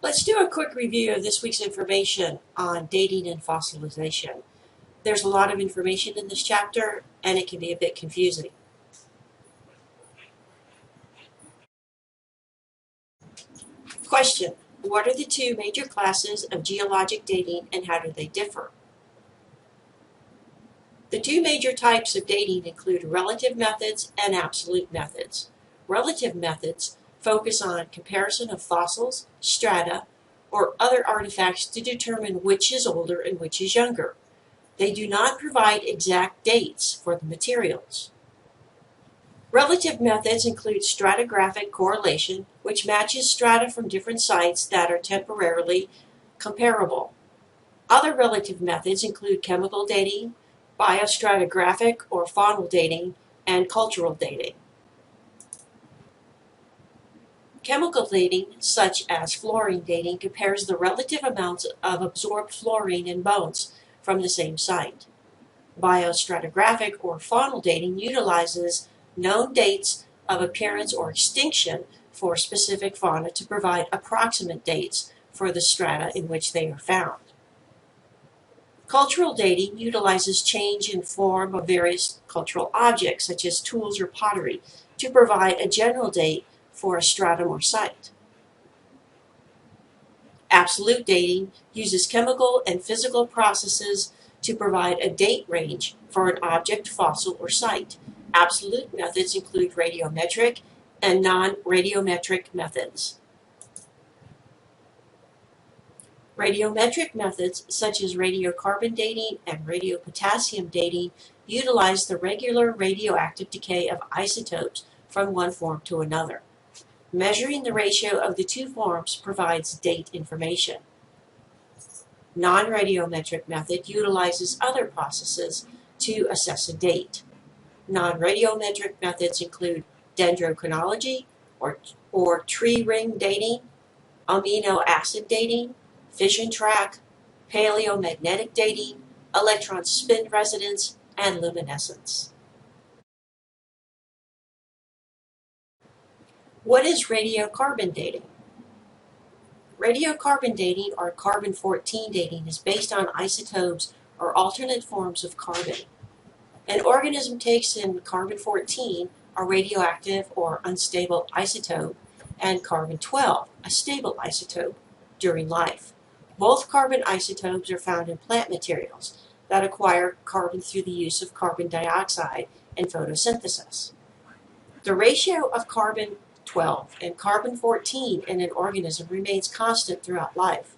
Let's do a quick review of this week's information on dating and fossilization. There's a lot of information in this chapter, and it can be a bit confusing. Question: what are the two major classes of geologic dating and how do they differ? The two major types of dating include relative methods and absolute methods. Relative methods focus on comparison of fossils, strata, or other artifacts to determine which is older and which is younger. They do not provide exact dates for the materials. Relative methods include stratigraphic correlation, which matches strata from different sites that are temporarily comparable. Other relative methods include chemical dating, biostratigraphic or faunal dating, and cultural dating. Chemical dating, such as fluorine dating, compares the relative amounts of absorbed fluorine in bones from the same site. Biostratigraphic or faunal dating utilizes known dates of appearance or extinction for specific fauna to provide approximate dates for the strata in which they are found. Cultural dating utilizes change in form of various cultural objects, such as tools or pottery, to provide a general date for a stratum or site. Absolute dating uses chemical and physical processes to provide a date range for an object, fossil, or site. Absolute methods include radiometric and non-radiometric methods. Radiometric methods, such as radiocarbon dating and radiopotassium dating, utilize the regular radioactive decay of isotopes from one form to another. Measuring the ratio of the two forms provides date information. Non-radiometric method utilizes other processes to assess a date. Non-radiometric methods include dendrochronology or tree ring dating, amino acid dating, fission track, paleomagnetic dating, electron spin resonance, and luminescence. What is radiocarbon dating? Radiocarbon dating, or carbon-14 dating, is based on isotopes or alternate forms of carbon. An organism takes in carbon-14, a radioactive or unstable isotope, and carbon-12, a stable isotope, during life. Both carbon isotopes are found in plant materials that acquire carbon through the use of carbon dioxide and photosynthesis. The ratio of carbon-12 and carbon-14 in an organism remains constant throughout life.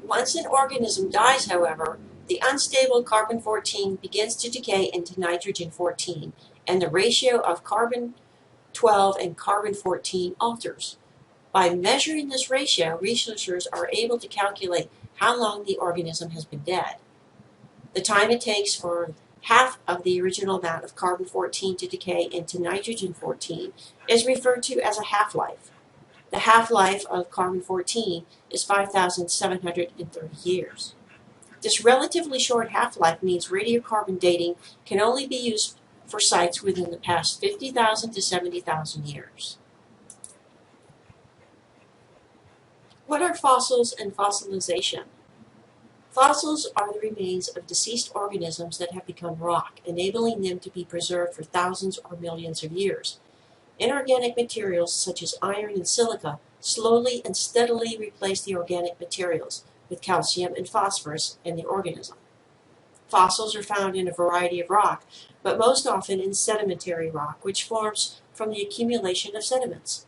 Once an organism dies, however, the unstable carbon-14 begins to decay into nitrogen-14, and the ratio of carbon-12 and carbon-14 alters. By measuring this ratio, researchers are able to calculate how long the organism has been dead. The time it takes for half of the original amount of carbon-14 to decay into nitrogen-14 is referred to as a half-life. The half-life of carbon-14 is 5,730 years. This relatively short half-life means radiocarbon dating can only be used for sites within the past 50,000 to 70,000 years. What are fossils and fossilization? Fossils are the remains of deceased organisms that have become rock, enabling them to be preserved for thousands or millions of years. Inorganic materials such as iron and silica slowly and steadily replace the organic materials with calcium and phosphorus in the organism. Fossils are found in a variety of rock, but most often in sedimentary rock, which forms from the accumulation of sediments.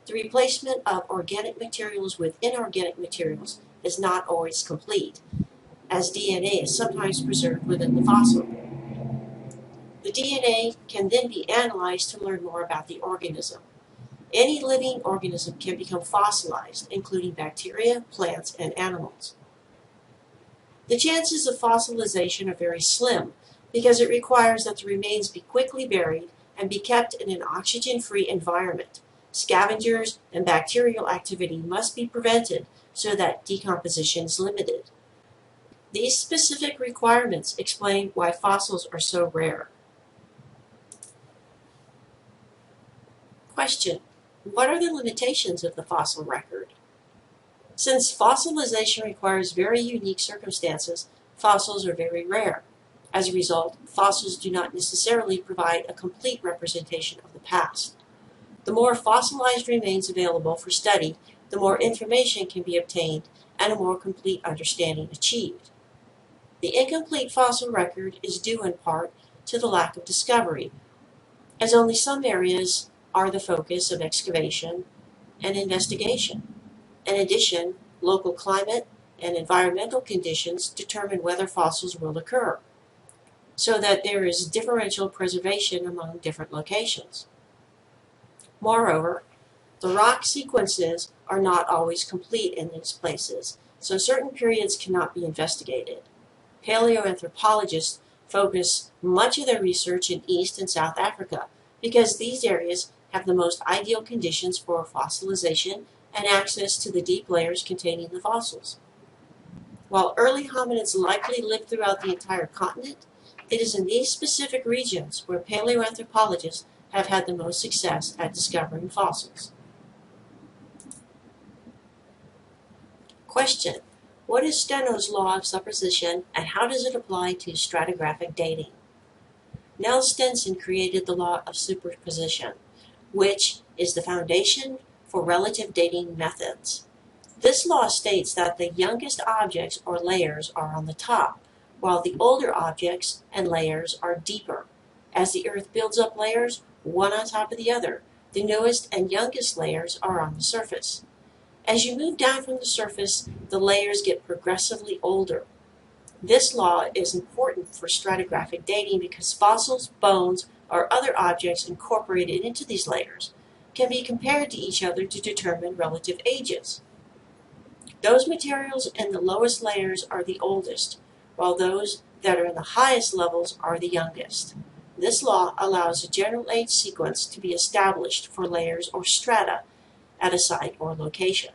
The replacement of organic materials with inorganic materials is not always complete, as DNA is sometimes preserved within the fossil. The DNA can then be analyzed to learn more about the organism. Any living organism can become fossilized, including bacteria, plants, and animals. The chances of fossilization are very slim because it requires that the remains be quickly buried and be kept in an oxygen-free environment. Scavengers and bacterial activity must be prevented so that decomposition is limited. These specific requirements explain why fossils are so rare. Question: what are the limitations of the fossil record? Since fossilization requires very unique circumstances, fossils are very rare. As a result, fossils do not necessarily provide a complete representation of the past. The more fossilized remains available for study, the more information can be obtained and a more complete understanding achieved. The incomplete fossil record is due in part to the lack of discovery, as only some areas are the focus of excavation and investigation. In addition, local climate and environmental conditions determine whether fossils will occur, so that there is differential preservation among different locations. Moreover, the rock sequences are not always complete in these places, so certain periods cannot be investigated. Paleoanthropologists focus much of their research in East and South Africa because these areas have the most ideal conditions for fossilization and access to the deep layers containing the fossils. While early hominids likely lived throughout the entire continent, it is in these specific regions where paleoanthropologists have had the most success at discovering fossils. Question: what is Steno's law of superposition and how does it apply to stratigraphic dating? Nell Stenson created the law of superposition, which is the foundation for relative dating methods. This law states that the youngest objects or layers are on the top, while the older objects and layers are deeper. As the Earth builds up layers, one on top of the other, the newest and youngest layers are on the surface. As you move down from the surface, the layers get progressively older. This law is important for stratigraphic dating because fossils, bones, or other objects incorporated into these layers can be compared to each other to determine relative ages. Those materials in the lowest layers are the oldest, while those that are in the highest levels are the youngest. This law allows a general age sequence to be established for layers or strata at a site or location.